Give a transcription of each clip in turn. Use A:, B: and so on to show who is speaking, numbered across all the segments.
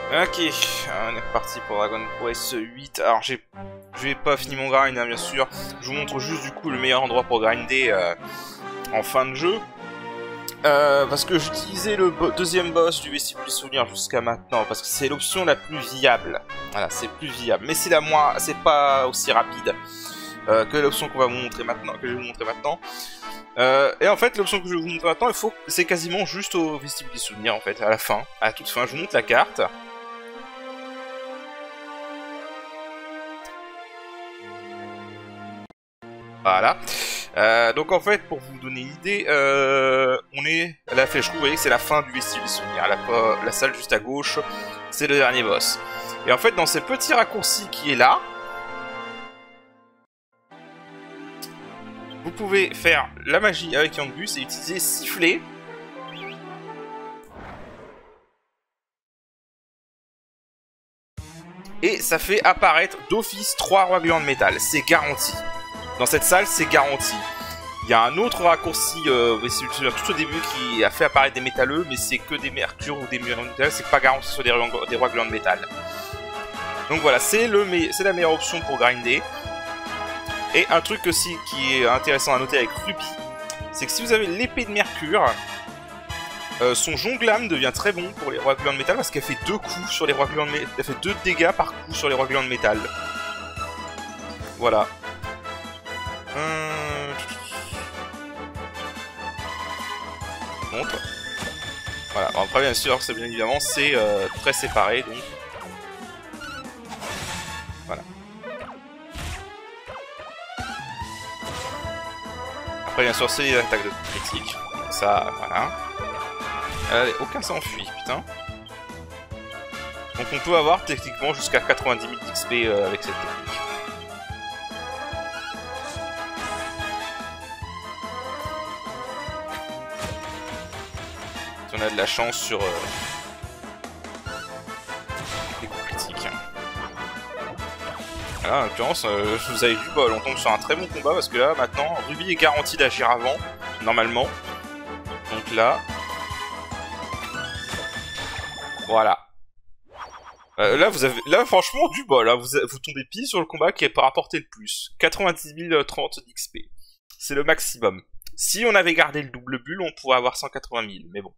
A: Ok, on est reparti pour Dragon Quest 8. Alors j'ai pas fini mon grind, hein, bien sûr. Je vous montre juste du coup le meilleur endroit pour grinder en fin de jeu. Parce que j'utilisais le deuxième boss du Vestibule des Souvenirs jusqu'à maintenant, parce que c'est l'option la plus viable. Voilà, c'est plus viable, mais c'est c'est pas aussi rapide que l'option qu'on va vous montrer maintenant, que je vais vous montrer maintenant. Et en fait, l'option que je vais vous montrer maintenant, c'est quasiment juste au Vestibule des Souvenirs en fait, à la fin, à toute fin. Je vous montre la carte. Voilà. Donc en fait, pour vous donner une idée, on est à la flèche rouge, vous voyez que c'est la fin du Vestibule des Souvenirs. La salle juste à gauche, c'est le dernier boss. Et en fait, dans ces petits raccourcis qui est là, vous pouvez faire la magie avec Yangus et utiliser siffler. Et ça fait apparaître d'office 3 rois gluants de métal, c'est garanti. Dans cette salle, c'est garanti. Il y a un autre raccourci tout au début qui a fait apparaître des métalleux, mais c'est que des mercures ou des murs de métal, c'est pas garanti sur des rois gluants de métal. Donc voilà, c'est la meilleure option pour grinder. Et un truc aussi qui est intéressant à noter avec Ruby, c'est que si vous avez l'épée de mercure, son jonglame devient très bon pour les rois gluants de métal parce qu'elle fait 2 coups sur les rois gluants de métal. Elle fait 2 dégâts par coup sur les rois gluants de métal. Voilà. Montre. Voilà. Bon, après bien sûr, c'est bien évidemment c'est très séparé donc. Voilà. Après bien sûr c'est les attaques de critique. Donc ça, voilà. Allez, aucun s'enfuit, putain. Donc on peut avoir techniquement jusqu'à 90 000 d'XP avec cette technique. Si on a de la chance sur les coups critiques. Là, en l'occurrence, vous avez vu, on tombe sur un très bon combat parce que là, maintenant, Ruby est garanti d'agir avant, normalement. Donc là... Voilà. Là, franchement, du bol. Hein. Vous tombez pile sur le combat qui est pas rapporté le plus. 90 030 d'XP. C'est le maximum. Si on avait gardé le double bulle, on pourrait avoir 180 000. Mais bon.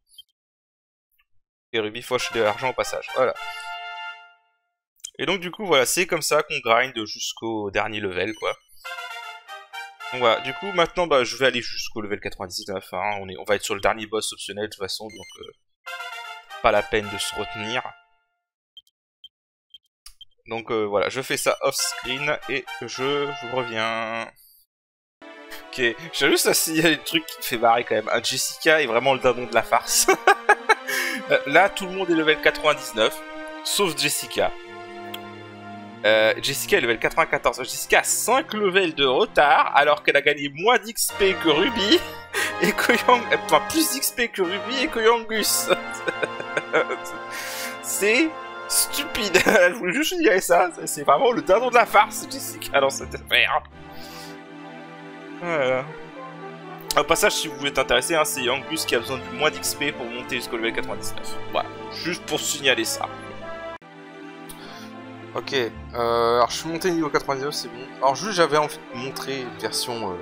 A: Et Ruby fauche de l'argent au passage. Voilà. Et donc, du coup, voilà. C'est comme ça qu'on grind jusqu'au dernier level, quoi. Donc voilà. Du coup, maintenant, je vais aller jusqu'au level 99. Hein. On va être sur le dernier boss optionnel, de toute façon. Donc, pas la peine de se retenir. Donc voilà, je fais ça off-screen et je vous reviens. Ok, j'ai juste signaler le truc qui me fait marrer quand même. Jessica est vraiment le dindon de la farce. Là, tout le monde est level 99, sauf Jessica. Jessica est level 94. Jessica a 5 levels de retard, alors qu'elle a gagné moins d'XP que Ruby, et que enfin, plus d'XP que Ruby et que Yangus. C'est... stupide. Je voulais juste dire ça. C'est vraiment le dindon de la farce, Jessica, dans cette affaire. Voilà. Au passage, si vous voulez t'intéresser, hein, c'est Yangus qui a besoin du moins d'XP pour monter jusqu'au level 99. Voilà. Juste pour signaler ça. Ok. Alors, je suis monté niveau 99, c'est bon. Alors, juste, j'avais envie de montrer une version,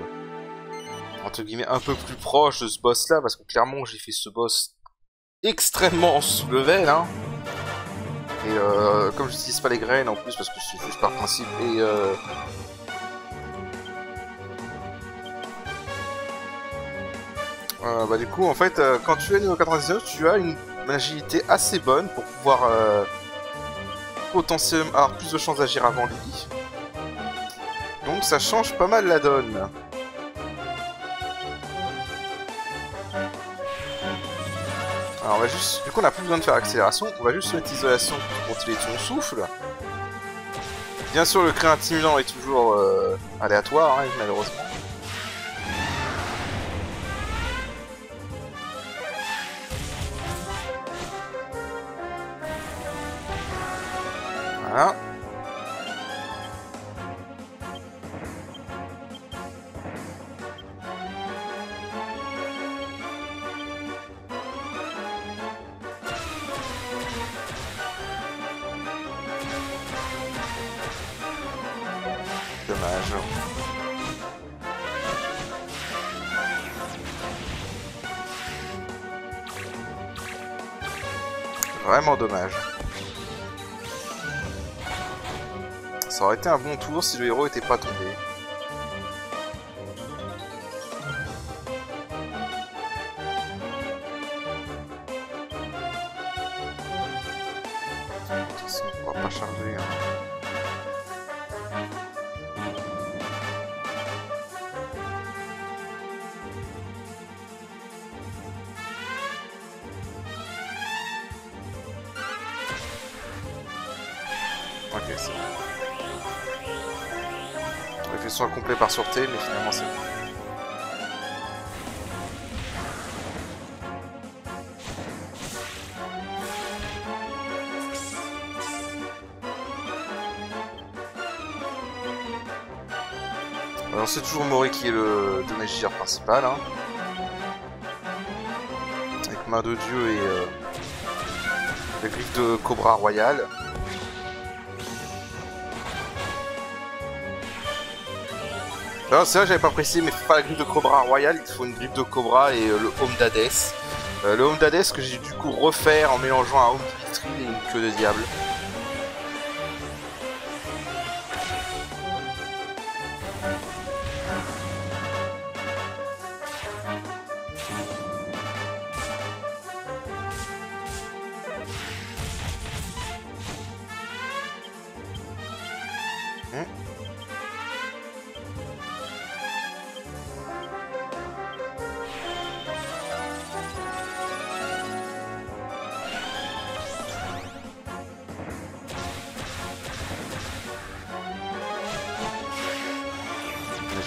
A: entre guillemets, un peu plus proche de ce boss-là, parce que clairement, j'ai fait ce boss extrêmement sous-level, hein. Et comme j'utilise pas les graines en plus parce que c'est juste par principe et du coup en fait quand tu es niveau 99 tu as une agilité assez bonne pour pouvoir potentiellement avoir plus de chances d'agir avant lui. Donc ça change pas mal la donne. Alors on va juste... Du coup on n'a plus besoin de faire accélération, on va juste mettre isolation pour contrôler son souffle. Bien sûr le cri intimidant est toujours aléatoire, hein, malheureusement. Voilà. dommage. Vraiment dommage. Ça aurait été un bon tour si le héros était pas tombé. De toute façon, on va pas charger. Ok, c'est bon. Le fait soit complet par sûreté, mais finalement c'est bon. Alors c'est toujours Mori qui est le Domegir principal, hein. Avec main de dieu et la griffe de Cobra Royal. Alors c'est vrai, j'avais pas précisé, mais pas la griffe de Cobra Royal, il faut une griffe de Cobra et le Home d'Hadès. Le Home d'Hadès que j'ai du coup refaire en mélangeant un Home de Victry et une queue de diable.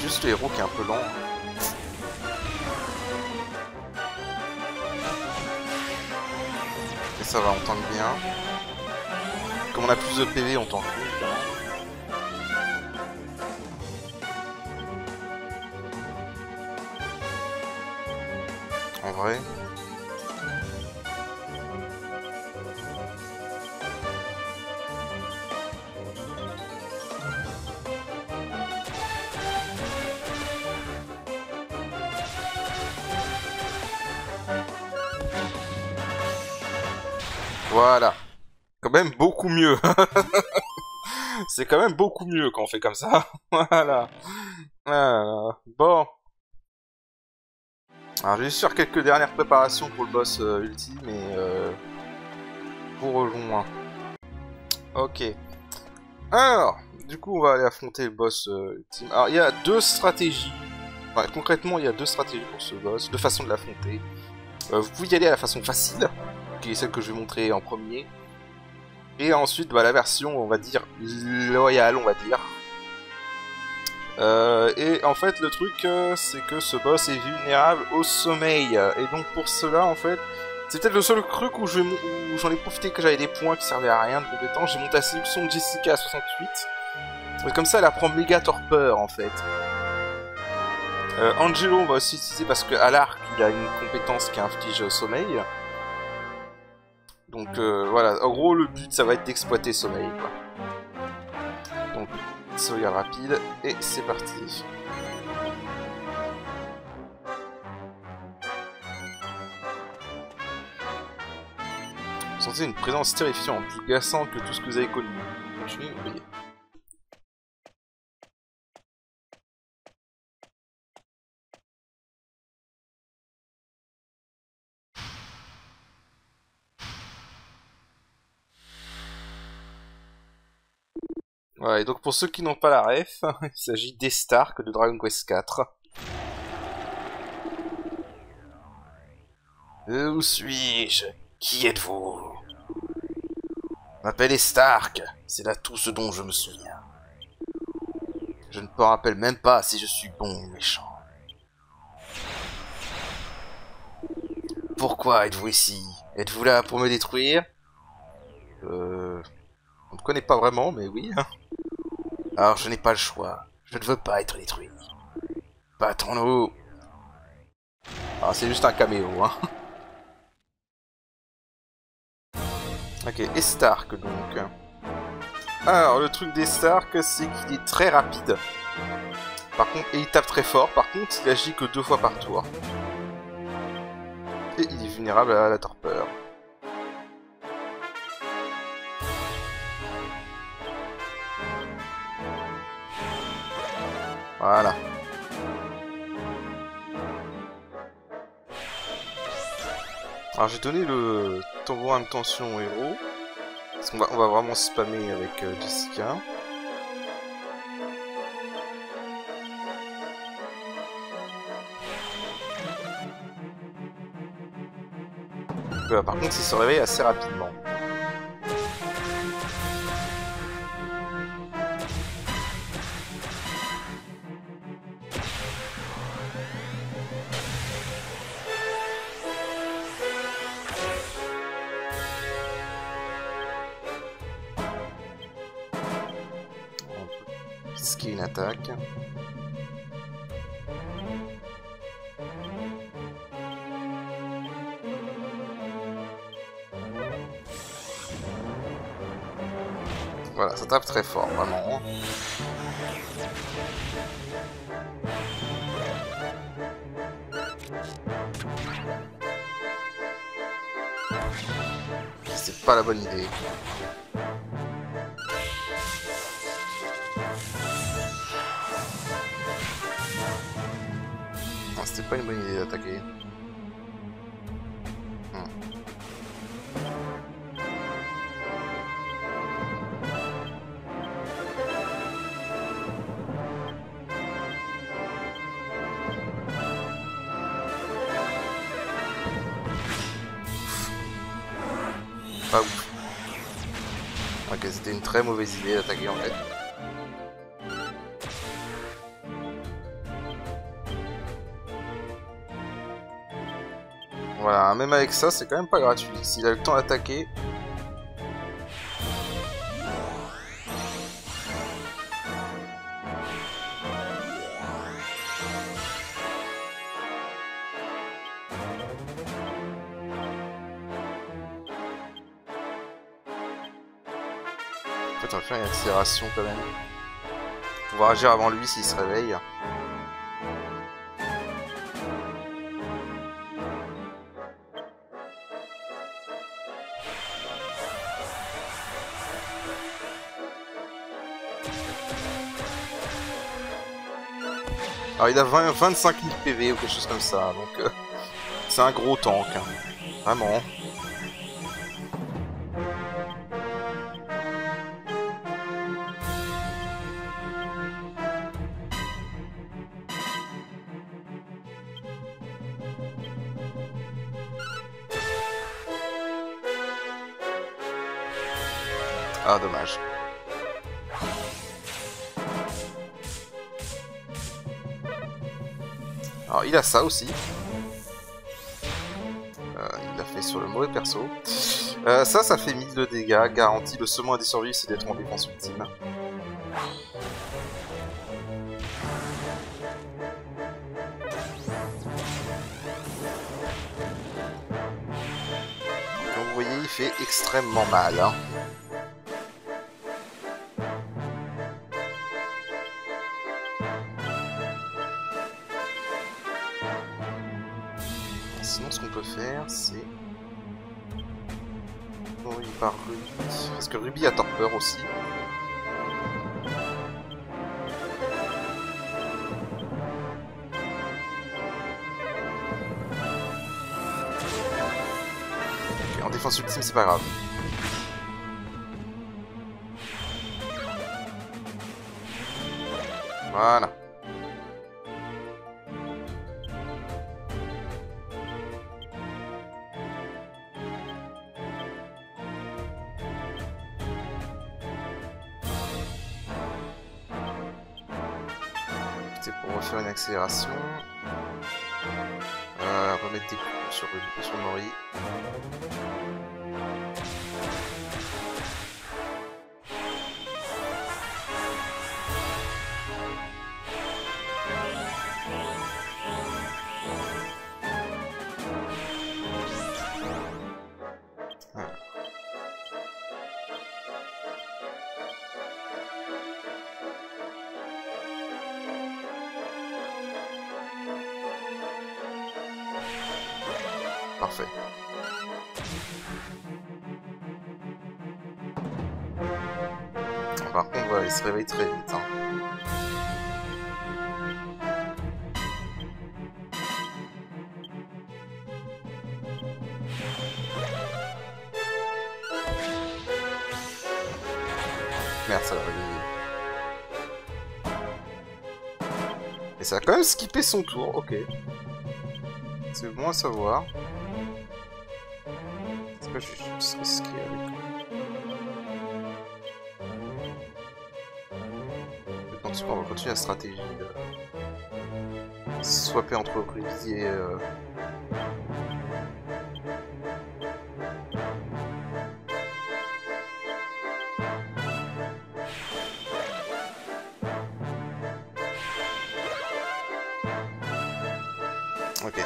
A: Juste le héros qui est un peu lent. Et ça va, on tank bien. Comme on a plus de PV, on tank plus. En vrai. Voilà. Quand même beaucoup mieux. C'est quand même beaucoup mieux quand on fait comme ça. Voilà. Bon. Alors je vais juste faire quelques dernières préparations pour le boss ultime et pour rejoindre. Ok. Alors, du coup on va aller affronter le boss ultime. Alors il y a deux stratégies. Enfin, concrètement il y a deux stratégies pour ce boss, deux façons de l'affronter. Vous pouvez y aller à la façon facile, qui est celle que je vais montrer en premier. Et ensuite, bah, la version, on va dire, loyale, on va dire. Et en fait, le truc, c'est que ce boss est vulnérable au sommeil. Et donc, pour cela, en fait, c'est peut-être le seul truc où j'en ai profité que j'avais des points qui servaient à rien de compétence. J'ai monté la sélection de Jessica à 68. Et comme ça, elle apprend méga torpeur, en fait. Angelo, on va aussi utiliser parce qu'à l'arc, il a une compétence qui inflige au sommeil. Donc voilà, en gros le but ça va être d'exploiter sommeil quoi. Donc sauvegarde rapide et c'est parti. Vous sentez une présence terrifiante, plus glaçante que tout ce que vous avez connu. Continuez, oubliez. Voilà, et donc pour ceux qui n'ont pas la ref, il s'agit d'Estark de Dragon Quest 4. Où suis-je? Qui êtes-vous? Je m'appelle Estark, c'est là tout ce dont je me souviens. Je ne me rappelle même pas si je suis bon ou méchant. Pourquoi êtes-vous ici? Êtes-vous là pour me détruire? On ne connaît pas vraiment, mais oui. Alors je n'ai pas le choix. Je ne veux pas être détruit. Battons-nous. Ah, c'est juste un caméo, hein. Ok, Estark donc. Alors, le truc d'Estark, c'est qu'il est très rapide. Par contre, et il tape très fort, par contre il agit que 2 fois par tour. Et il est vulnérable à la torpeur. Voilà. Alors j'ai donné le tambourin de tension au héros. Parce qu'on va vraiment spammer avec Jessica. Par contre il se réveille assez rapidement. Ce qui est une attaque. Voilà, ça tape très fort, vraiment. C'est pas la bonne idée. C'était pas une bonne idée d'attaquer. Pas ouf. Ok, c'était une très mauvaise idée d'attaquer en fait. Voilà, même avec ça, c'est quand même pas gratuit. S'il a le temps d'attaquer. En fait, on va faire une accélération quand même. Pouvoir agir avant lui s'il se réveille. Alors il a 25 000 PV ou quelque chose comme ça, donc c'est un gros tank, hein. Vraiment. Ah, dommage. Alors il a ça aussi. Il l'a fait sur le mauvais perso. Ça fait 1000 de dégâts, garantie. Le second à des survivre, c'est d'être en défense ultime. Comme vous voyez, il fait extrêmement mal, hein. Sinon, ce qu'on peut faire, c'est... Bon, il part Ruby. Parce que Ruby a torpeur aussi. Ok, en défense ultime, c'est pas grave. Voilà. C'est pour refaire une accélération. On va mettre des coups sur Mori.
B: parfait. Par contre, voilà, il se réveille très vite. Hein. Merde, ça l'a réveillé. Et ça a quand même skippé son tour, ok. C'est bon à savoir. C'est pas juste risqué avec lui. On va continuer la stratégie de swapper entre Ruby et... Ok.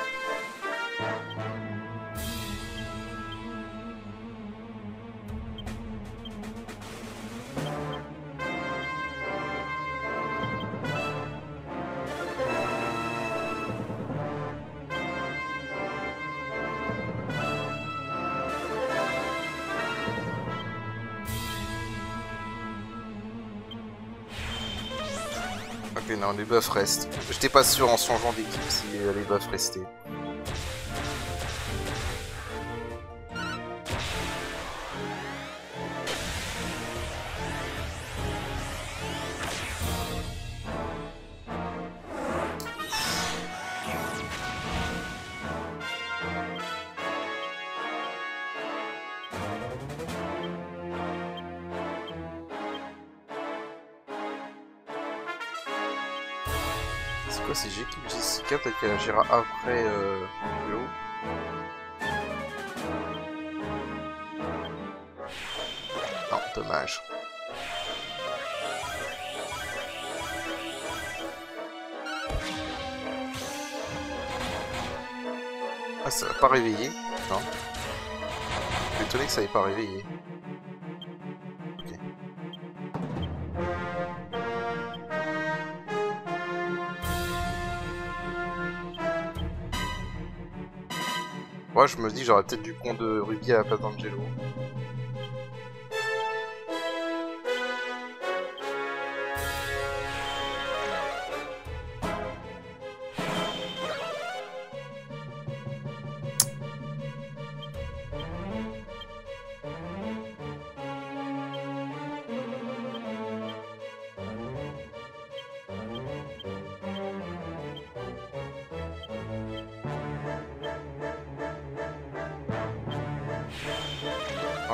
B: Ok, non, les buffs restent. J'étais pas sûr en changeant d'équipe si les buffs restaient. C'est quoi si j'équipe Jessica, peut-être qu'elle agira après Angelo. Non, dommage. Ah, ça va pas réveiller. Non. Je suis étonné que ça n'ait pas réveillé. Ok. Moi, je me dis j'aurais peut-être dû prendre Ruby à la place d'Angelo.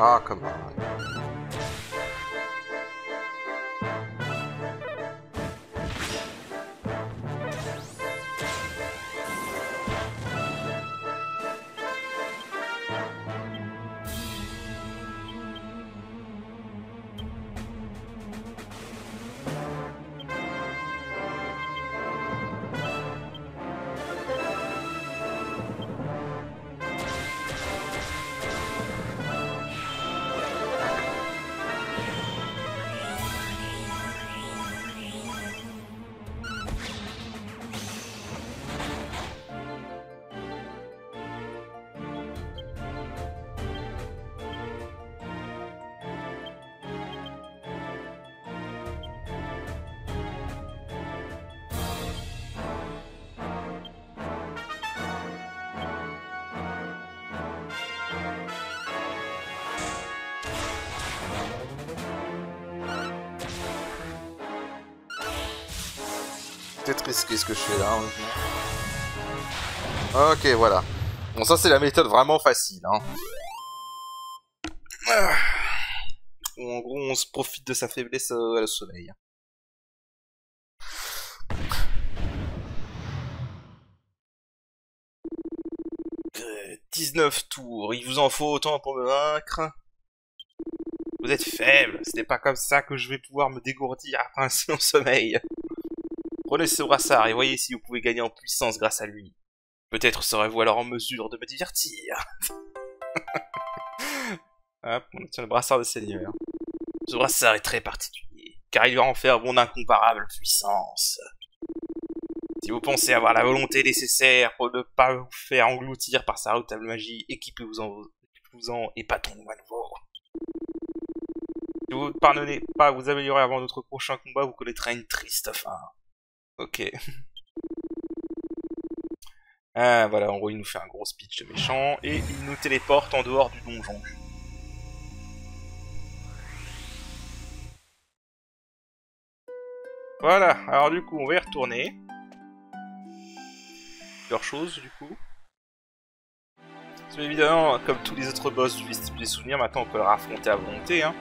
B: Ah, come on. Peut-être risqué ce que je fais là, honnêtement. Ok, voilà. Bon, ça c'est la méthode vraiment facile, hein. En gros, on se profite de sa faiblesse à le soleil. Euh, 19 tours, il vous en faut autant pour me vaincre. Vous êtes faible, ce n'est pas comme ça que je vais pouvoir me dégourdir après un si long sommeil. Prenez ce brassard et voyez si vous pouvez gagner en puissance grâce à lui. Peut-être serez-vous alors en mesure de me divertir. Hop, on obtient le brassard de seigneur. Ce brassard est très particulier, car il va en faire mon incomparable puissance.
A: Si vous pensez avoir la volonté nécessaire pour ne pas vous faire engloutir par sa redoutable magie, équipez-vous-en et battons-nous à nouveau. Si vous ne parvenez pas à vous améliorer avant notre prochain combat, vous connaîtrez une triste fin. Ok. Ah, voilà, en gros, il nous fait un gros speech de méchant, et il nous téléporte en dehors du donjon. Voilà, alors du coup, on va y retourner. Plusieurs choses, du coup. Parce que, évidemment, comme tous les autres boss du vestibule des souvenirs, maintenant on peut leur affronter à volonté, hein.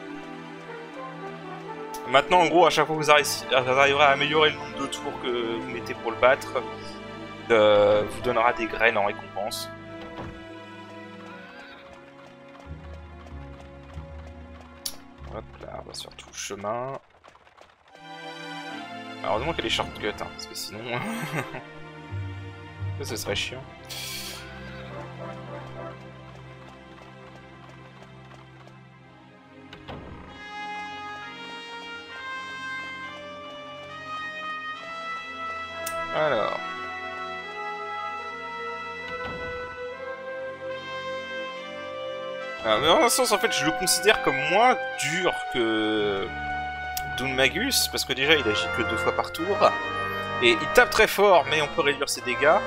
A: Maintenant, en gros, à chaque fois que vous arriverez à améliorer le nombre de tours que vous mettez pour le battre, vous donnera des graines en récompense. Hop là, on va se faire tout le chemin. Alors, heureusement qu'il y a les shortcuts, hein, parce que sinon... ce serait chiant. Alors... mais dans un sens, en fait, je le considère comme moins dur que Doom Magus, parce que déjà, il agit que 2 fois par tour, et il tape très fort, mais on peut réduire ses dégâts,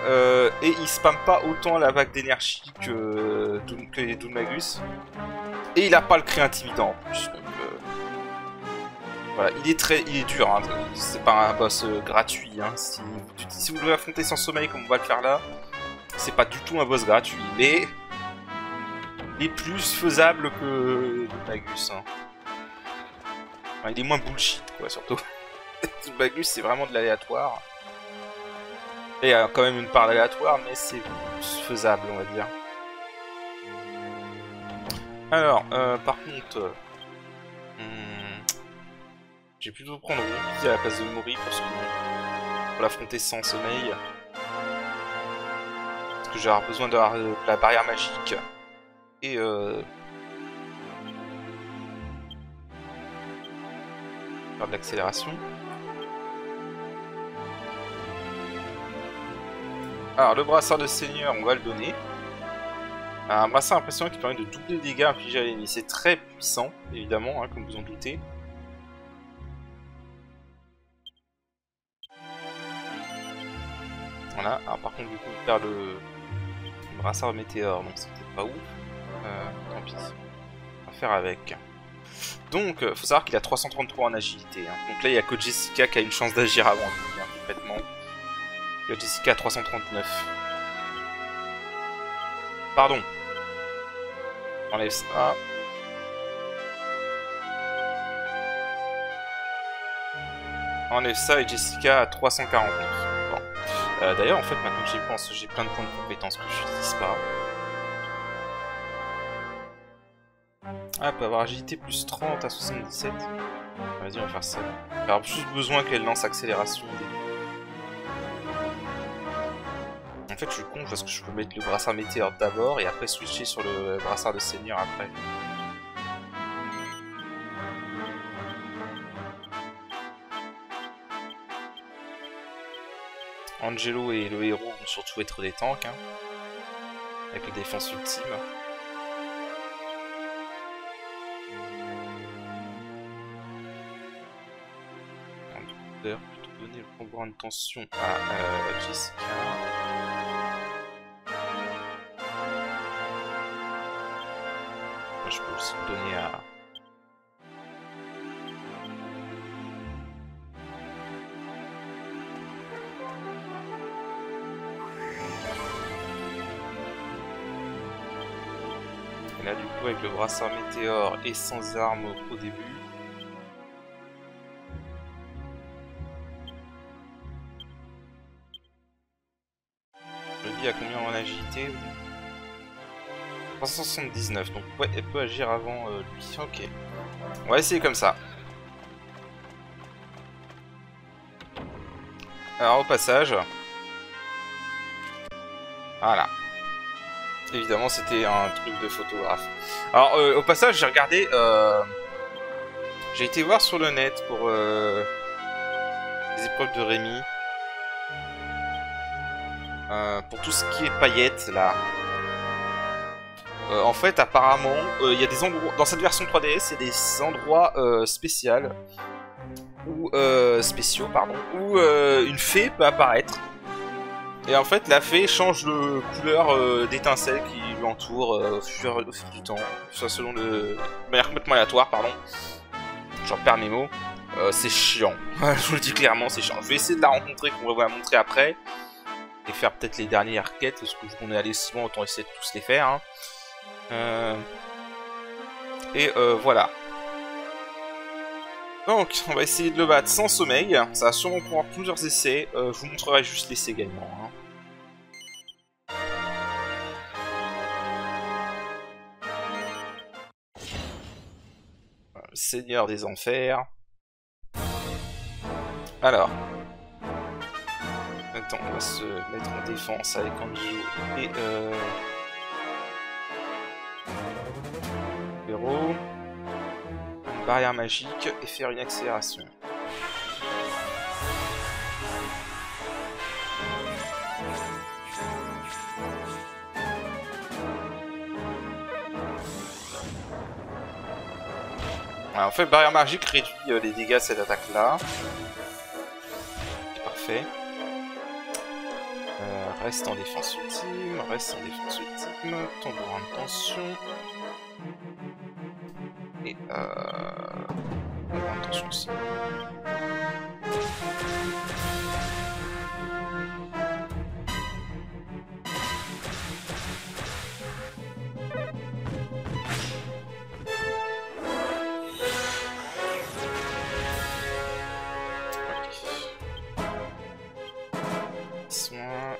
A: et il spamme pas autant la vague d'énergie que Doom Magus, et il a pas le cri intimidant en plus, donc voilà, il est dur, hein. C'est pas un boss gratuit, hein. Si vous devez affronter sans sommeil comme on va le faire là, c'est pas du tout un boss gratuit, mais il est plus faisable que Magus, hein. Enfin, il est moins bullshit, quoi, surtout. Magus, c'est vraiment de l'aléatoire. Il y a quand même une part d'aléatoire, mais c'est faisable, on va dire. Alors, par contre... j'ai plutôt prendre Ruby à la place de Mori pour l'affronter sans sommeil. Parce que j'aurai besoin de la barrière magique. Et faire de l'accélération. Alors le brassard de seigneur, on va le donner. Un brassard impressionnant qui permet de doubler les dégâts infligés à l'ennemi. C'est très puissant, évidemment, hein, comme vous en doutez. Voilà, alors par contre du coup on perd le brassard météore, donc c'était pas ouf. Tant pis. On va faire avec. Donc, faut savoir qu'il a 333 en agilité. Hein. Donc là, il n'y a que Jessica qui a une chance d'agir avant lui, hein, complètement. Il y a Jessica à 339. Pardon. Enlève ça. Enlève ça et Jessica à 349. Bon. D'ailleurs, en fait, maintenant que j'y pense, j'ai plein de points de compétences que je n'utilise pas. Ah, elle peut avoir agilité plus 30 à 77. Vas-y, on va faire ça. Il y aura juste besoin qu'elle lance accélération. En fait, je suis con parce que je peux mettre le brassard météore d'abord et après switcher sur le brassard de seigneur après. Angelo et le héros vont surtout être des tanks, hein, avec les défenses ultimes. Plutôt donner le pouvoir de tension à Jessica. Moi, je peux aussi le donner à... Et là, du coup, avec le brassard météore et sans armes au début, à combien en agilité? 379, donc ouais, elle peut agir avant lui. Ok. On va essayer comme ça. Alors au passage... Voilà. Évidemment c'était un truc de photographe. Alors au passage j'ai regardé... J'ai été voir sur le net pour les épreuves de Rémi. pour tout ce qui est paillettes là. En fait, apparemment, il y a des endroits dans cette version 3DS, il y a des endroits spéciaux ou où une fée peut apparaître. Et en fait, la fée change de couleur d'étincelles qui l'entourent au fil du temps, soit de manière complètement aléatoire, pardon. J'en perds mes mots. C'est chiant. Je vous le dis clairement, c'est chiant. Je vais essayer de la rencontrer, qu'on va vous la montrer après, et faire peut-être les dernières quêtes, parce que vu qu'on est allé si loin, autant essayer de tous les faire. Hein. Voilà. Donc, on va essayer de le battre sans sommeil. Ça va sûrement prendre plusieurs essais. Je vous montrerai juste l'essai gagnant. Hein. Seigneur des Enfers. Alors. Attends, on va se mettre en défense avec Anju et héros. Une barrière magique et faire une accélération. Alors, en fait, barrière magique réduit les dégâts de cette attaque-là. Parfait. Reste en défense ultime, tambour de tension. Et tambour de tension aussi.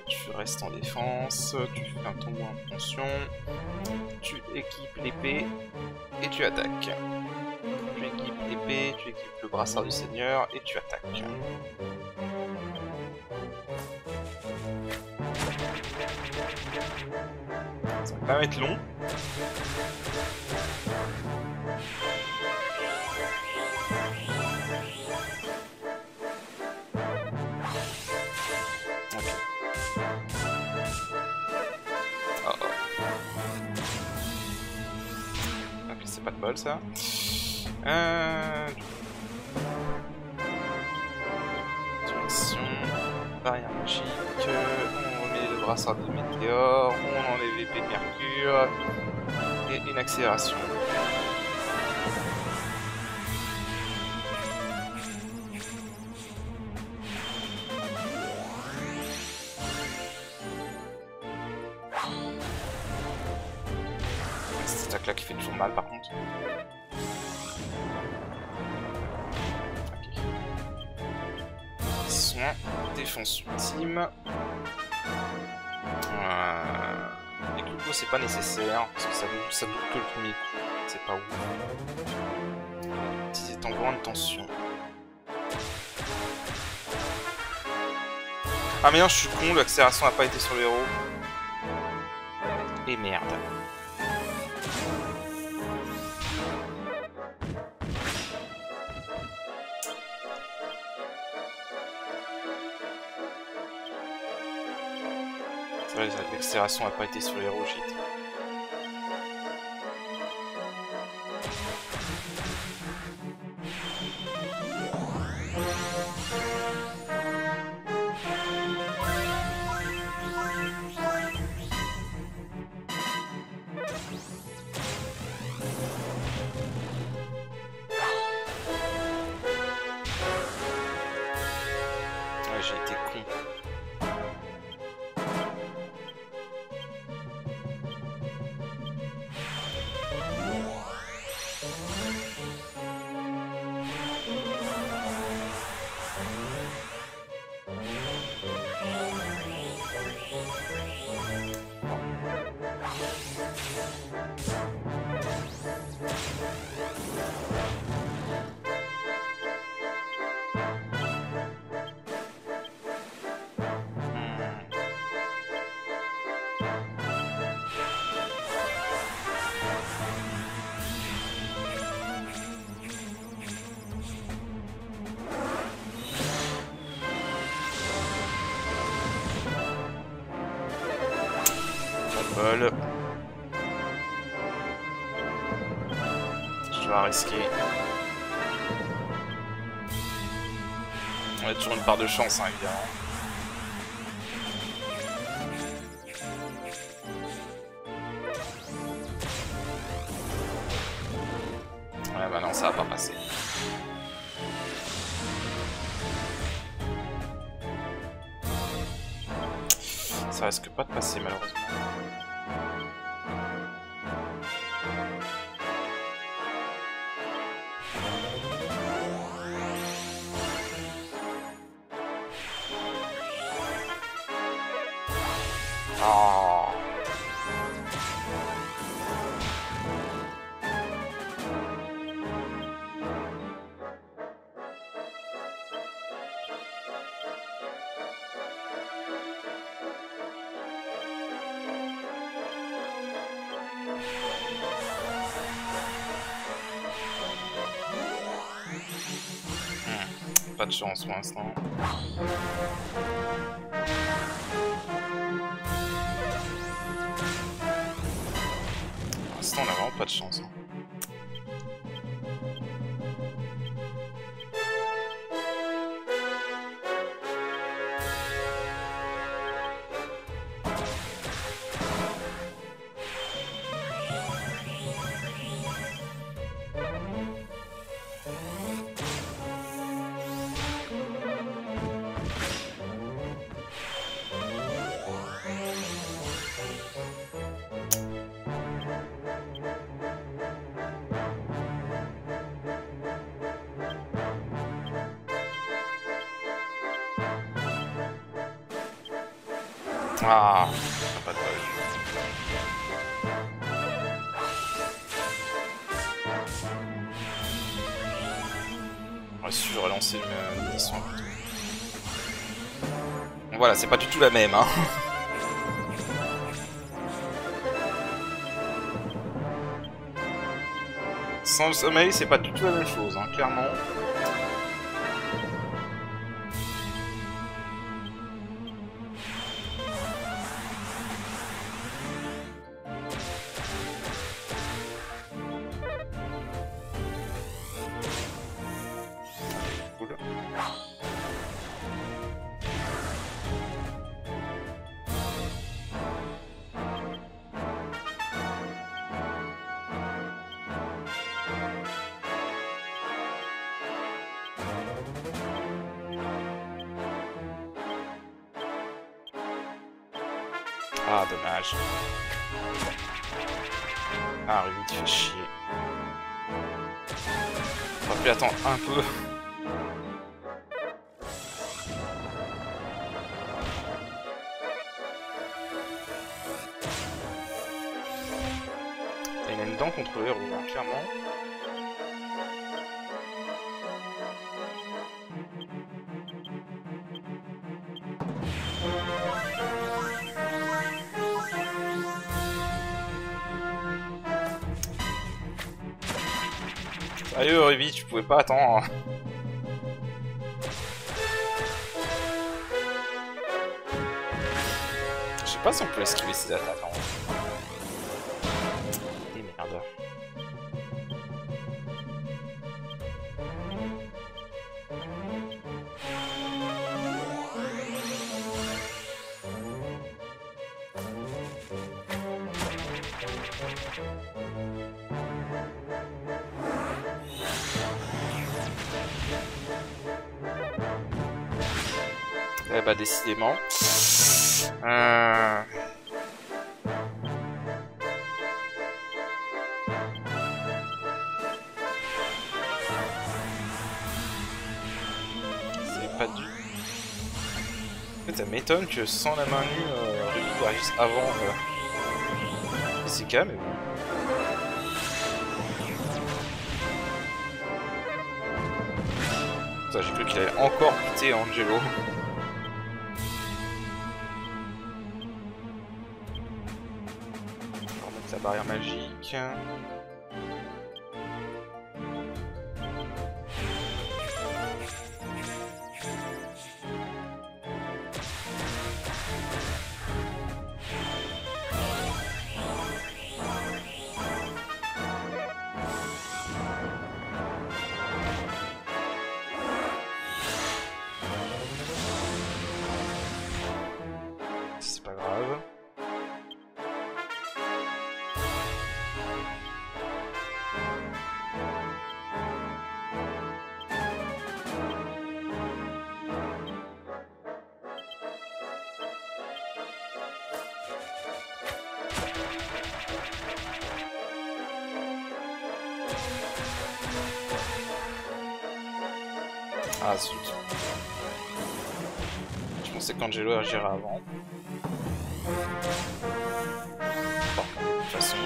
A: Tu restes en défense, tu fais un tambour de tension, tu équipes l'épée et tu attaques. Tu équipes l'épée, tu équipes le brassard du seigneur et tu attaques. Ça va quand même être long. C'est pas de bol ça. Direction, barrière magique, on remet le brassard de météore, on enlève l'épée de mercure et une accélération. Cette attaque là qui fait toujours mal par contre. Okay. Soin, défense ultime. Les coups c'est pas nécessaire parce que ça double que le premier coup. C'est pas ouf. Utiliser tambour de tension. Ah mais non, je suis con, l'accélération n'a pas été sur le héros. Et merde. L'accélération n'a pas été sur les héros, shit. Ouais, j'ai été con. bol. Je dois risquer. On a toujours une part de chance, hein, évidemment. Ouais, bah non, ça va pas passer. Ça risque pas de passer, malheureusement. Oh. Pas de chance pour l'instant. Pour l'instant, on a vraiment pas de chance. Hein. Ah, pas de bol. Ouais, si j'aurais lancé une munition. Bon, voilà, c'est pas du tout la même, hein. Sans le sommeil, c'est pas du tout la même chose, hein, clairement. Ah, dommage. Ah, Ruby, tu fais chier. On aurait pu attendre un peu. Il y a une dent contre le héros, hein, clairement. Sérieux, Ruby, tu pouvais pas attendre. Je sais pas si on peut esquiver ces attaques. Et merde. Eh bah décidément. C'est pas du... En fait, ça m'étonne que sans la main nue, Ruby arrive avant Jessica, mais bon. Ça, j'ai cru qu'il allait encore buter Angelo. On va remettre la barrière magique. Ah zut. Je pensais qu'Angelo agirait avant. Bon, de toute façon.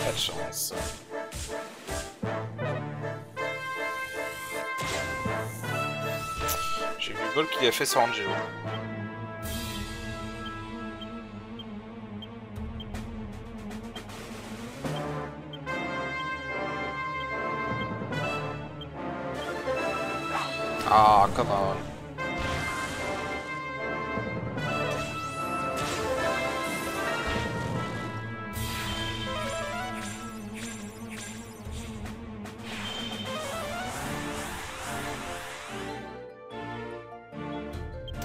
A: Pas de chance. J'ai vu le bol qu'il a fait sur Angelo. Ah, come on.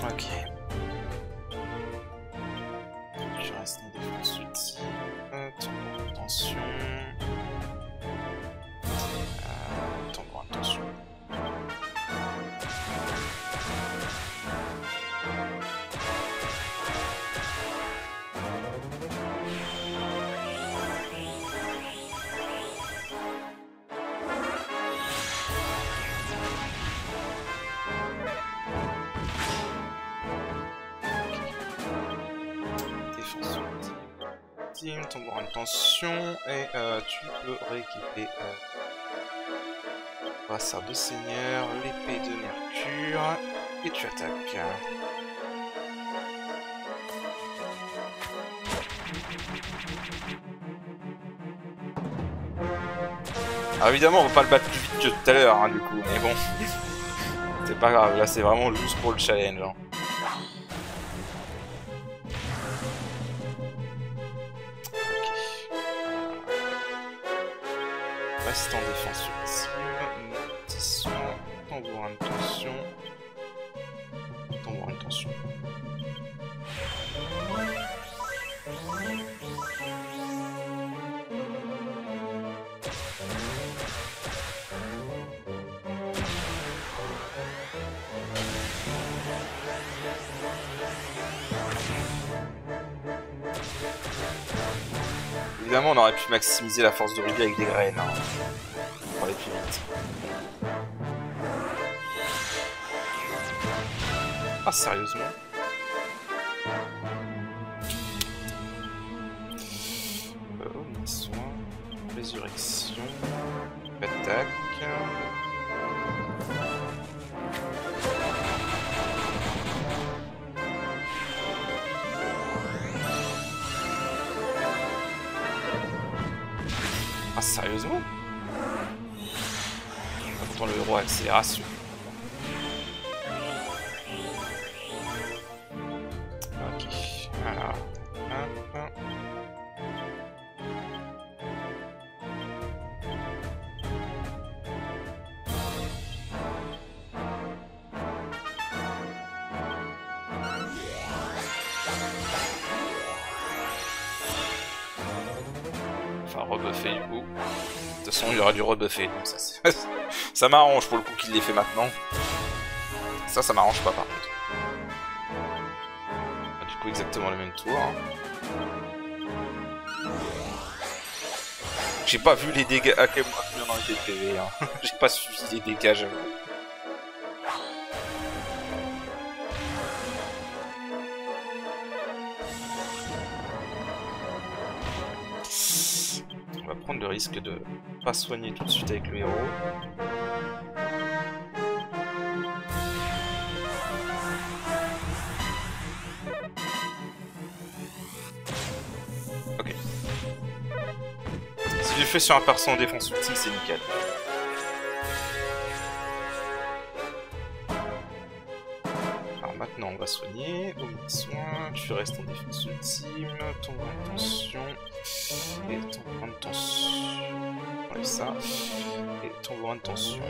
A: Ok. Je reste en défense ultime. Attention. Attention. Tombe en tension et tu peux rééquiper brassard de seigneur, l'épée de Mercure et tu attaques. Alors évidemment on va pas le battre plus vite que tout à l'heure hein, du coup, mais bon, c'est pas grave, là c'est vraiment juste pour le challenge. Hein. Reste en défense ultime, notition, tambour de tension, tambour de tension. Évidemment, on aurait pu maximiser la force de Ruby avec des graines. Hein, pour aller plus vite. Ah, sérieusement? Soin, résurrection, attaque. Ah, sérieusement? Pourtant le héros accélération. Ok, alors. Hop. Enfin, rebuffer du coup. De toute façon, il y aura du rebuffer, donc ça m'arrange pour le coup qu'il l'ait fait maintenant. Ça m'arrange pas par contre. Du coup, exactement le même tour. Hein. J'ai pas vu les dégâts. À quel moment on a été de PV. Hein. J'ai pas suivi les dégâts, j'avoue. On va prendre le risque de pas soigner tout de suite avec le héros. Ok. Si je fais sur un perso en défense ultime, c'est nickel. Alors
B: maintenant on va soigner. Au soin, tu restes en défense ultime. Ton point de tension. Et ton point de tension. Ouais, ça. Et ton point de tension.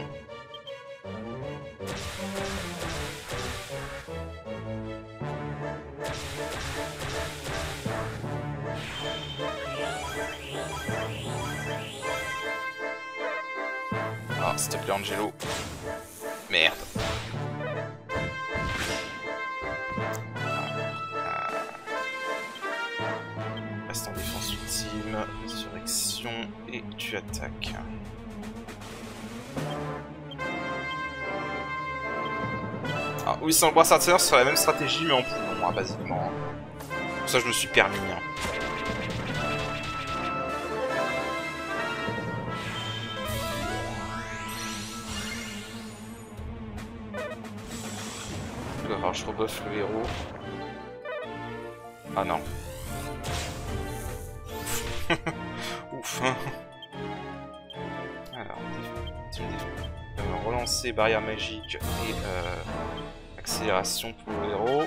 B: Ah, s'il te plaît, Angelo. Merde. Reste en défense ultime, résurrection, et tu attaques. Ah oui, sans le bras Sartiner, ce serait la même stratégie, mais en plus long, hein, basiquement. Pour ça, je me suis permis. Hein. Alors, je rebuff le héros. Ah non. Ouf. Alors, relancer barrière magique et accélération pour le héros.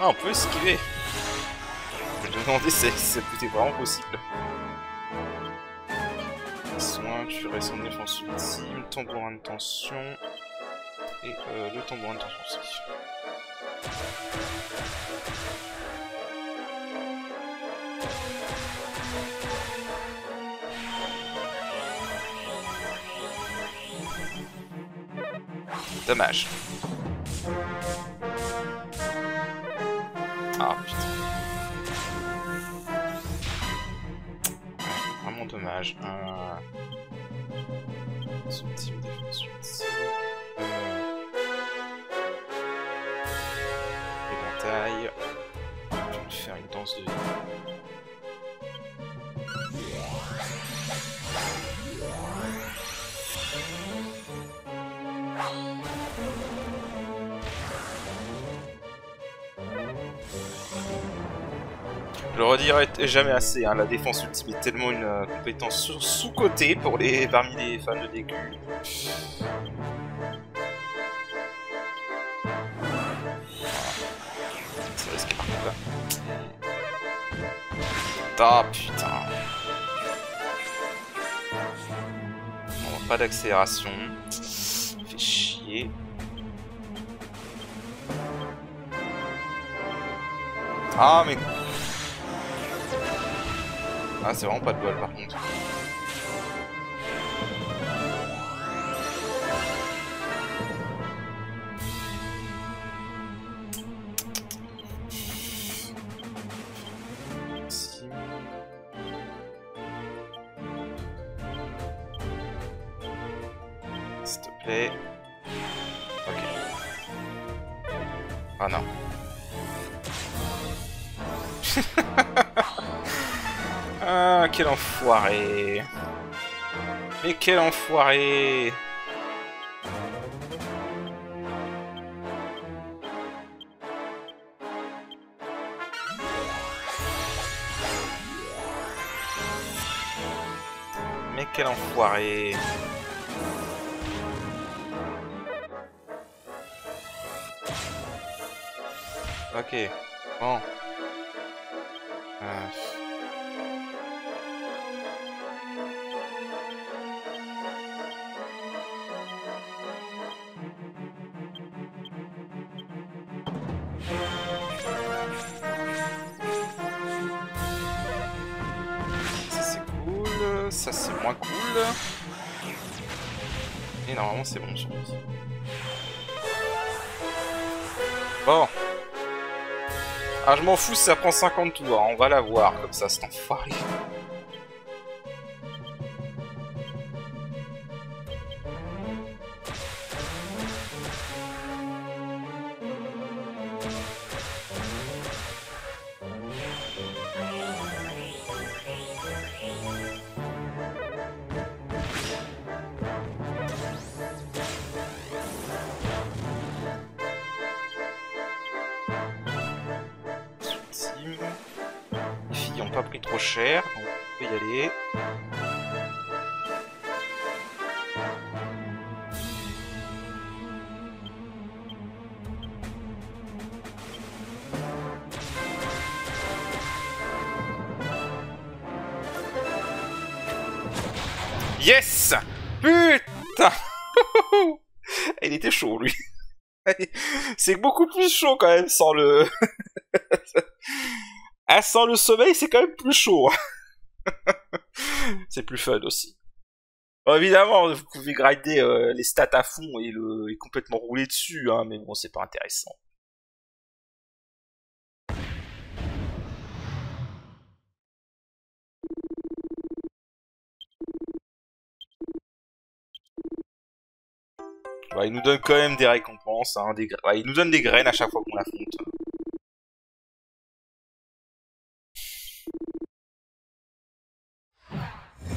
B: Ah, on peut esquiver. Je me demandais si c'était vraiment possible. Soin, tu restes en défense ultime, tambourin de tension. Et le tambourin de tension aussi. Dommage. Ah putain. Vraiment dommage. Ultime défense ultime. Éventail. Je vais faire une danse de vie. Je le redirai jamais assez, hein, la défense ultime est tellement une compétence sous-cotée parmi les fans de DQ. C'est risqué par contre là. Ah putain. Bon, pas d'accélération. Fait chier. Ah mais... Ah, c'est vraiment pas de bol par contre. S'il te plaît. Ok. Ah non. Ah, quel enfoiré! Mais quel enfoiré! Mais quel enfoiré! Ok, bon. Ça c'est moins cool. Et normalement c'est bon sur lui. Bon. Ah je m'en fous si ça prend 50 tours, hein. On va la voir comme ça cet enfoiré.
A: pas pris trop cher, donc on peut y aller. Yes! Putain! Il était chaud, lui. C'est beaucoup plus chaud, quand même, sans le... Ah, sans le sommeil, c'est quand même plus chaud. C'est plus fun, aussi. Bon, évidemment, vous pouvez grinder les stats à fond et complètement rouler dessus, hein, mais bon, c'est pas intéressant. Ouais, il nous donne quand même des récompenses, hein, ouais, il nous donne des graines à chaque fois qu'on l'affronte.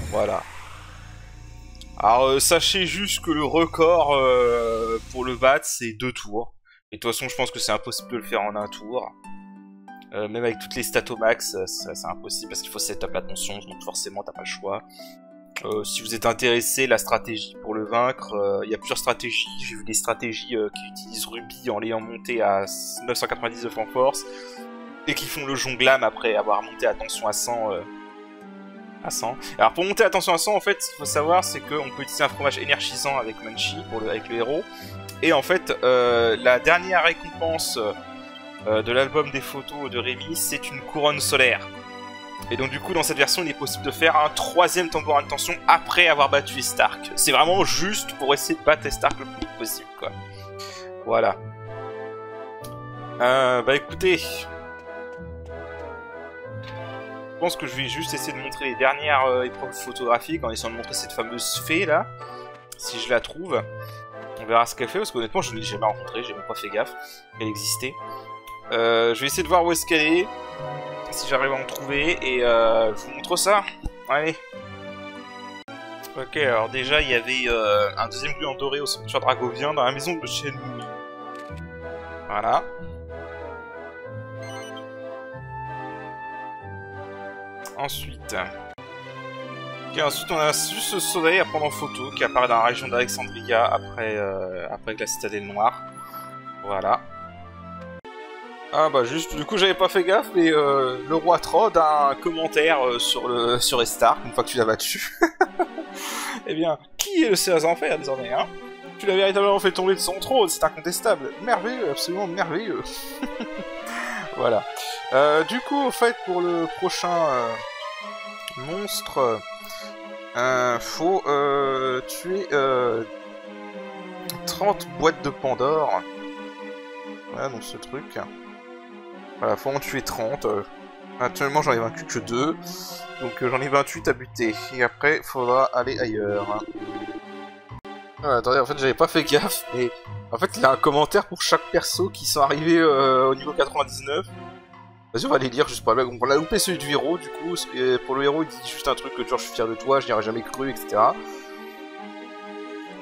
A: Voilà. Alors, sachez juste que le record pour le battre, c'est 2 tours. Et de toute façon, je pense que c'est impossible de le faire en un tour. Même avec toutes les stats au max, c'est impossible parce qu'il faut setup l'attention, donc forcément, t'as pas le choix. Si vous êtes intéressé, la stratégie pour le vaincre, il y a plusieurs stratégies. J'ai vu des stratégies qui utilisent Ruby en l'ayant monté à 999 en force et qui font le jonglame après avoir monté attention à 100. À 100. Alors pour monter attention à 100, en fait, ce qu'il faut savoir, c'est qu'on peut utiliser un fromage énergisant avec Munchie, avec le héros. Et en fait, la dernière récompense de l'album des photos de Rémi, c'est une couronne solaire. Et donc du coup, dans cette version, il est possible de faire un 3ème tambourin de tension après avoir battu Stark. C'est vraiment juste pour essayer de battre Stark le plus vite possible, quoi. Voilà. Bah écoutez... Je pense que je vais juste essayer de montrer les dernières épreuves photographiques en essayant de montrer cette fameuse fée là, si je la trouve. On verra ce qu'elle fait, parce qu'honnêtement je ne l'ai jamais rencontrée, j'ai même pas fait gaffe qu'elle existait. Je vais essayer de voir où est-ce qu'elle est, si j'arrive à en trouver, et je vous montre ça. Allez. Ok, alors déjà il y avait un deuxième gluant doré au sanctuaire dragovien dans la maison de Shenmue. Voilà. Ensuite, on a juste ce soleil à prendre en photo qui apparaît dans la région d'Alexandria après la citadelle noire. Voilà. Ah bah juste, du coup j'avais pas fait gaffe, mais le roi Trod a un commentaire sur Stark une fois que tu l'as battu. Eh bien, qui est le Seigneur des Enfers désormais, hein? Tu l'as véritablement fait tomber de son trône, c'est incontestable. Merveilleux, absolument merveilleux. Voilà. Du coup, au fait, pour le prochain monstre, faut tuer 30 boîtes de Pandore. Voilà, donc ce truc. Voilà, faut en tuer 30. Actuellement, j'en ai vaincu que 2. Donc j'en ai 28 à buter. Et après, faudra aller ailleurs. Attendez, en fait, j'avais pas fait gaffe, mais en fait, il y a un commentaire pour chaque perso qui sont arrivés au niveau 99. Vas-y, on va les lire juste par là. On a loupé celui du héros, du coup. Pour le héros, il dit juste un truc que genre, je suis fier de toi, je n'y aurais jamais cru, etc.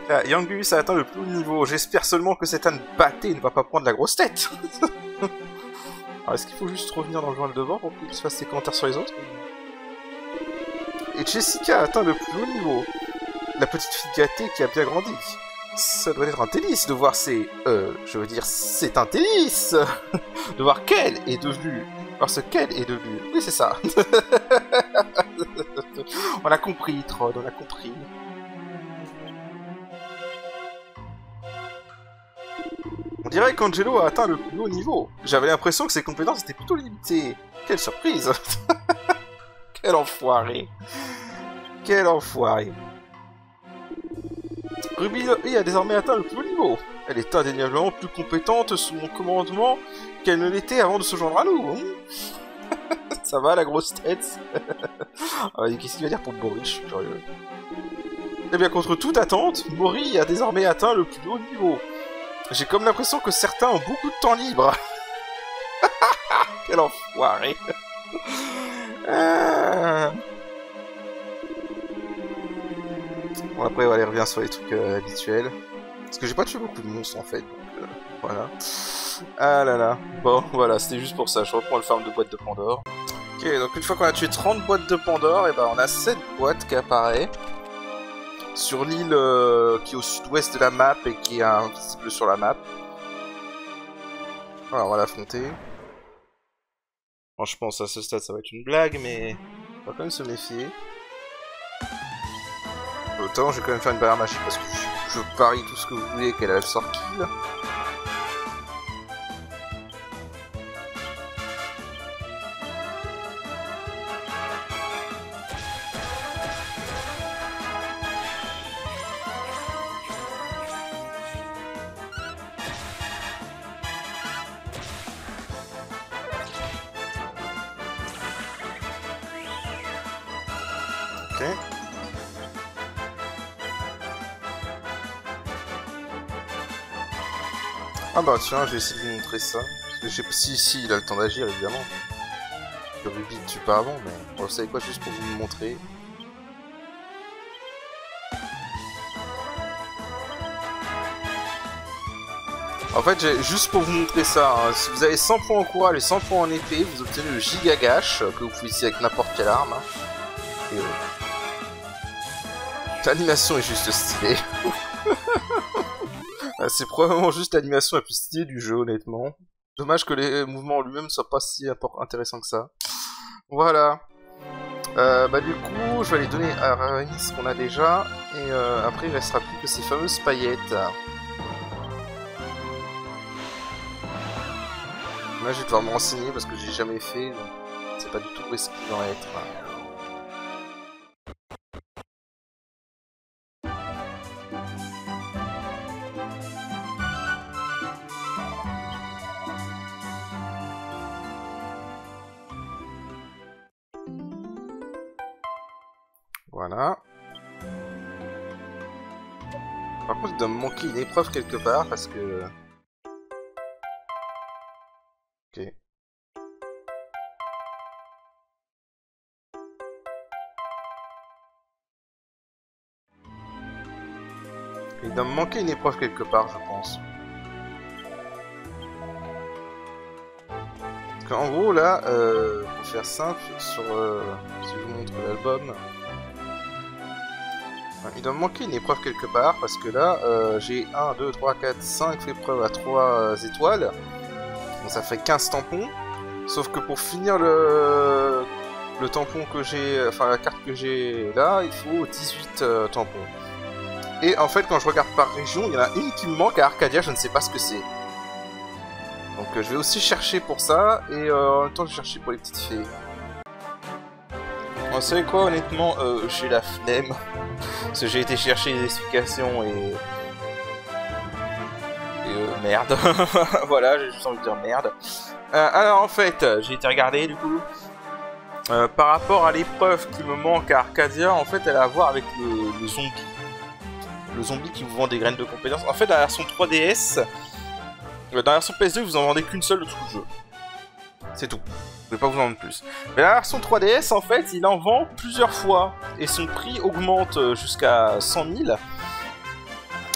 A: Là, Yangus a atteint le plus haut niveau. J'espère seulement que cet âne batté ne va pas prendre la grosse tête. Alors, est-ce qu'il faut juste revenir dans le journal de bord pour qu'il se fasse ses commentaires sur les autres? Et Jessica a atteint le plus haut niveau. La petite fille gâtée qui a bien grandi. Ça doit être un délice de voir c'est un délice de voir qu'elle est devenue. Voir ce qu'elle est devenue. Oui, c'est ça. On a compris, Trod, on a compris. On dirait qu'Angelo a atteint le plus haut niveau. J'avais l'impression que ses compétences étaient plutôt limitées. Quelle surprise. Quel enfoiré. Quel enfoiré. Ruby a désormais atteint le plus haut niveau. Elle est indéniablement plus compétente sous mon commandement qu'elle ne l'était avant de se joindre à nous. Ça va, la grosse tête. Qu'est-ce qu'il va dire pour Mori? Je suis curieux. Eh bien, contre toute attente, Mori a désormais atteint le plus haut niveau. J'ai comme l'impression que certains ont beaucoup de temps libre. Quel enfoiré. Bon, après, on revient sur les trucs habituels. Parce que j'ai pas tué beaucoup de monstres en fait. Donc, voilà. Ah là là. Bon, voilà, c'était juste pour ça. Je reprends le farm de boîte de Pandore. Ok, donc une fois qu'on a tué 30 boîtes de Pandore, et ben on a 7 boîtes qui apparaissent sur l'île qui est au sud-ouest de la map et qui est invisible sur la map. Voilà, on va l'affronter. Franchement, à ce stade, ça va être une blague, mais on va quand même se méfier. Autant, je vais quand même faire une barrière magique parce que je parie tout ce que vous voulez qu'elle a le sort kill. Ok. Ah bah tiens, je vais essayer de vous montrer ça. Parce que je sais pas si il a le temps d'agir évidemment. Le Ruby ne tue pas avant, mais bon, vous savez quoi, juste pour vous le montrer. En fait, juste pour vous montrer ça, hein, si vous avez 100 points en courage et 100 points en épée, vous obtenez le Giga Gash, que vous pouvez utiliser avec n'importe quelle arme. Hein. Et l'animation est juste stylée. C'est probablement juste l'animation la plus stylée du jeu, honnêtement. Dommage que les mouvements en lui-même ne soient pas si intéressants que ça. Voilà. Bah du coup, je vais aller donner à Rhaenys ce qu'on a déjà. Et après, il restera plus que ces fameuses paillettes. Là, je vais devoir me renseigner parce que j'ai jamais fait. Donc c'est pas du tout où est-ce qu'il va être. Voilà. Par contre, il doit me manquer une épreuve quelque part parce que... Ok. Il doit me manquer une épreuve quelque part, je pense. Parce qu'en gros, là, pour faire simple, sur... si je vous montre l'album... Il doit me manquer une épreuve quelque part, parce que là, j'ai 1, 2, 3, 4, 5 épreuves à 3 étoiles. Donc ça fait 15 tampons. Sauf que pour finir le tampon que j'ai, enfin la carte que j'ai là, il faut 18 tampons. Et en fait, quand je regarde par région, il y en a une qui me manque à Arcadia, je ne sais pas ce que c'est. Donc je vais aussi chercher pour ça, et en même temps je vais chercher pour les petites fées. Vous savez quoi, honnêtement, j'ai la flemme. Parce que j'ai été chercher des explications et merde. Voilà, j'ai juste envie de dire merde. Alors en fait, j'ai été regarder du coup. Par rapport à l'épreuve qui me manque à Arcadia, en fait elle a à voir avec le zombie. Le zombie qui vous vend des graines de compétences. En fait, dans la version 3DS, dans la version PS2, vous en vendez qu'une seule de tout le jeu. C'est tout. Je vais pas vous en vendre plus. Mais la version 3DS, en fait, il en vend plusieurs fois. Et son prix augmente jusqu'à 100 000.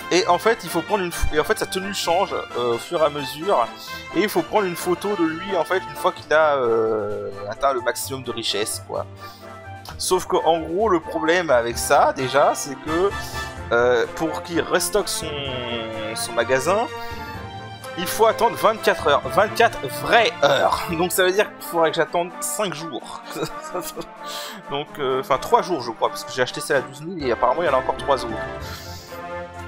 A: Et en fait, il faut prendre une... Et en fait, sa tenue change au fur et à mesure. Et il faut prendre une photo de lui, en fait, une fois qu'il a atteint le maximum de richesse, quoi. Sauf qu'en gros, le problème avec ça, déjà, c'est que pour qu'il restocke son magasin... Il faut attendre 24 heures. 24 vraies heures. Donc ça veut dire qu'il faudrait que j'attende 5 jours. Donc, enfin 3 jours je crois, parce que j'ai acheté ça à 12 000 et apparemment il y en a encore 3 autres.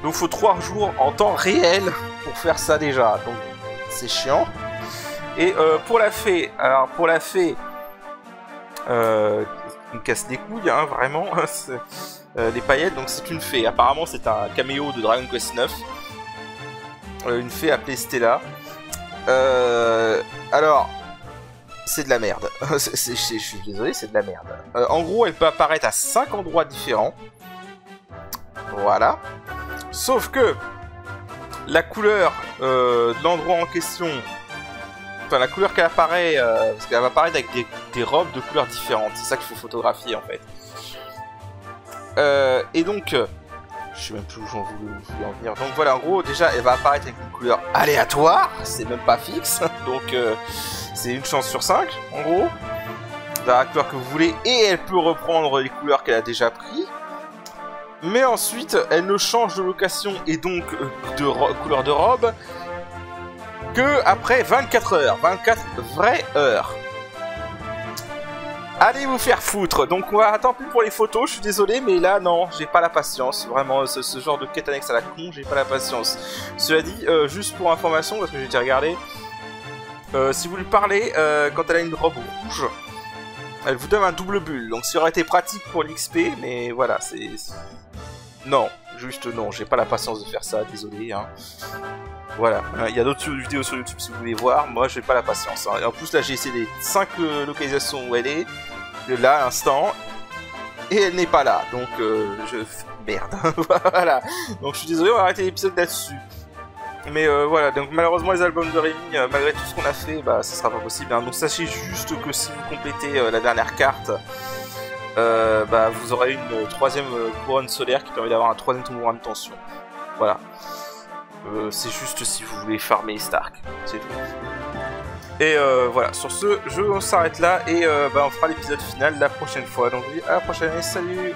A: Donc il faut 3 jours en temps réel pour faire ça déjà. Donc c'est chiant. Et pour la fée, alors pour la fée, qui me casse des couilles, hein, vraiment. Les paillettes, donc c'est une fée. Apparemment c'est un caméo de Dragon Quest 9. Une fée appelée Stella. Alors, c'est de la merde. Je suis désolé, c'est de la merde. En gros, elle peut apparaître à 5 endroits différents. Voilà. Sauf que la couleur de l'endroit en question, enfin la couleur qu'elle apparaît, parce qu'elle va apparaître avec des robes de couleurs différentes. C'est ça qu'il faut photographier en fait. Et donc... je sais même plus où j'en voulais en venir. Donc voilà, en gros, déjà, elle va apparaître avec une couleur aléatoire. C'est même pas fixe. Donc, c'est une chance sur 5, en gros. la couleur que vous voulez, et elle peut reprendre les couleurs qu'elle a déjà pris. Mais ensuite, elle ne change de location et donc de couleur de robe que après 24 heures, 24 vraies heures. Allez vous faire foutre. Donc on va attendre plus pour les photos, je suis désolé, mais là non, j'ai pas la patience. Vraiment, ce genre de quête annexe à la con, j'ai pas la patience. Cela dit, juste pour information, parce que j'ai déjà regardé, si vous lui parlez, quand elle a une robe rouge, elle vous donne un double bulle. Donc ça aurait été pratique pour l'XP, mais voilà, c'est... Non, juste non, j'ai pas la patience de faire ça, désolé. Hein. Voilà, il y a d'autres vidéos sur YouTube si vous voulez voir, moi j'ai pas la patience. Hein. Et en plus là j'ai essayé les 5 localisations où elle est, là à l'instant, et elle n'est pas là, donc merde, voilà. Donc je suis désolé, on va arrêter l'épisode là-dessus. Mais voilà, donc malheureusement les albums de Rémi, malgré tout ce qu'on a fait, bah ça sera pas possible. Hein. Donc sachez juste que si vous complétez la dernière carte, bah vous aurez une troisième couronne solaire qui permet d'avoir un troisième tour de tension. Voilà. C'est juste si vous voulez farmer Stark, c'est tout. Et voilà, sur ce, on s'arrête là et bah, on fera l'épisode final la prochaine fois. Donc à la prochaine, salut!